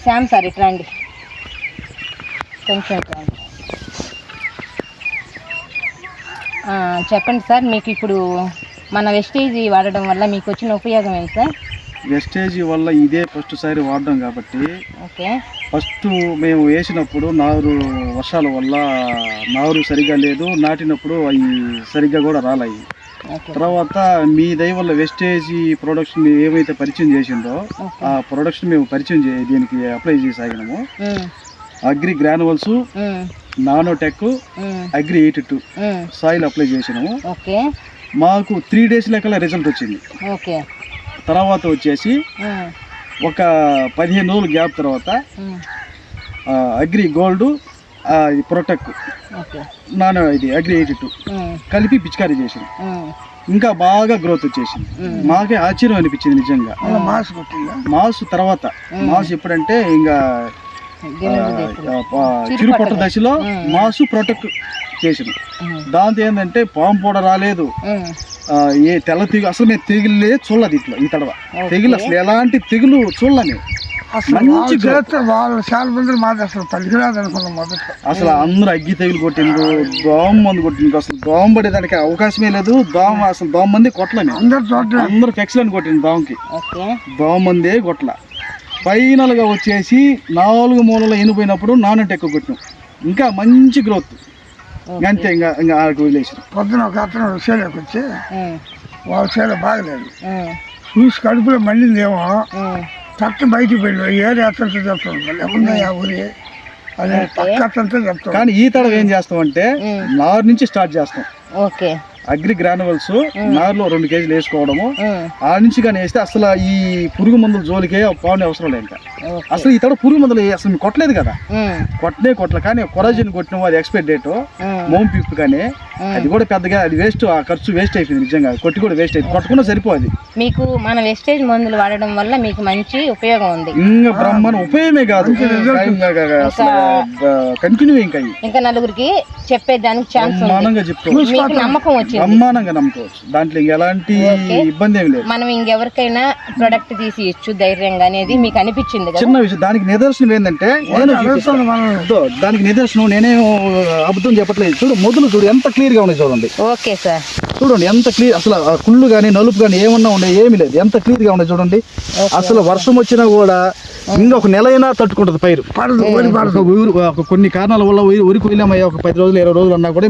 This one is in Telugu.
శ్యామ్ సార్ ఇట్లా అండి, కొంచెం ఇట్లా అండి. చెప్పండి సార్, మీకు ఇప్పుడు మన వెస్టేజ్ వాడడం వల్ల మీకు వచ్చిన ఉపయోగం ఏంటి సార్? వెస్టేజ్ వల్ల ఇదే ఫస్ట్ సారి వాడడం కాబట్టి ఓకే. ఫస్ట్ మేము వేసినప్పుడు వర్షాల వల్ల నారు సరిగా లేదు, నాటినప్పుడు అవి సరిగ్గా కూడా రాలాయి. తర్వాత మీ దయ వల్ల వెస్టేజ్ ప్రొడక్షన్ ఏమైతే పరిచయం చేసిందో ఆ ప్రొడక్షన్ మేము దీనికి అప్లై చేసాగినాము. Agri granules, nanotech, agri 82 soil apply చేసినాము. మాకు 3 days లెక్కల రిజల్ట్ వచ్చింది. తర్వాత వచ్చేసి ఒక 15 రోజులు గ్యాప్ తర్వాత అగ్రి గోల్డ్, ప్రొటెక్, ఇది అగ్రి 82 కలిపి పిచికారీ చేసింది. ఇంకా బాగా గ్రోత్ వచ్చేసింది. మాకే ఆశ్చర్యం అనిపించింది నిజంగా. మాసు తర్వాత మాసు ఎప్పుడంటే ఇంకా చిరుపట్ట దశలో మాసు ప్రొటెక్ట్ చేసిన దాంతో ఏంటంటే పాము పూడ రాలేదు, ఏ తెల్ల తెగులు అసలు నేను తెగులే చూడలేదు. ఇట్లా ఈ తడవ తెగులు అసలు ఎలాంటి తెగులు చూడలేదు. మంచి అసలు అందరూ అగ్గి తెగులు కొట్టిండ్రు, దోమ మందు కొట్టిండ్రు. అసలు దోమ పడేదానికి అవకాశమే లేదు. అసలు దోమ మంది కొట్టలేని అందరూ ఫెక్స్లని కొట్టింది. దోమకి దోమ మందే కొట్ల. ఫైనల్గా వచ్చేసి 4 మూలలు ఎనిపోయినప్పుడు నానోటెక్ కొట్టినాం. ఇంకా మంచి గ్రోత్. అంతే ఇంకా వదిలేసిన. పొద్దున ఒక అతను చేలోకి వచ్చి వాళ్ళ చేలో బాగలేదు చూసి కడుపులో మళ్ళీందేమో తట్టు బయటికి పోయింది. ఏది అతనితో చెప్తాను మళ్ళీ ఉన్నాయా ఊరి అదే పక్క అతనితో చెప్తాను. కానీ ఈ తడవ ఏం చేస్తామంటే నారు నుంచి స్టార్ట్ చేస్తాం. అగ్రి గ్రానువల్స్ నారులో 2 కేజీలు వేసుకోవడము. ఆ నుంచి కానీ వేస్తే అసలు ఈ పురుగు మందుల జోలికే పావునే అవసరం లేదు. ఇంకా అసలు ఈ తడ పురుగు మందులు అసలు కొట్టలేదు కదా, కొట్టలే. కానీ కొరాజిన్ కొట్టిన అది ఎక్స్పైర్ డేట్ మోమ్ పిప్ కానీ అది కూడా పెద్దగా అది వేస్ట్. ఆ ఖర్చు వేస్ట్ అయిపోయింది నిజంగా. కొట్టి కూడా వేస్ట్ అయిపోయింది. కొట్టకుండా సరిపోదు. మీకు మన వెస్టేజ్ మందులు వాడడం వల్ల మీకు మంచి ఉపయోగం ఉంది. ఇంకా బ్రహ్మాండ ఉపయోగమే కాదు, కంటిన్యూ ఇంకా నలుగురికి చెప్పేదానికి ఛాన్స్ చెప్తాం. నమ్మకం వచ్చింది, బ్రహ్మాండంగా నమ్ముకోవచ్చు. దాంట్లో ఎలాంటి ఇబ్బంది ఏమి లేదు. మనం ఇంకెవరికైనా ప్రొడక్ట్ తీసి ఇచ్చు ధైర్యంగా అనేది మీకు అనిపించింది. చిన్న విషయం, దానికి నిదర్శనం ఏంటంటే నేనే అబద్ధం చెప్పట్లేదు. చూడు మొదలు చూడు ఎంత క్లియర్ గా ఉన్నాయి. చూడండి. ఓకే సార్, చూడండి ఎంత క్లియర్. అసలు కుళ్ళు కానీ నలుపు కానీ ఏమన్నా ఉన్నాయి, ఏమి లేదు. ఎంత క్లియర్ గా ఉన్నాయి చూడండి. అసలు వర్షం వచ్చినా కూడా ఇంకా ఒక నెల అయినా తట్టుకుంటుంది పైరు. కొన్ని కారణాల వల్ల ఊరికి వెళ్ళామయ్యా ఒక 10 రోజులు 20 రోజులు అన్నా కూడా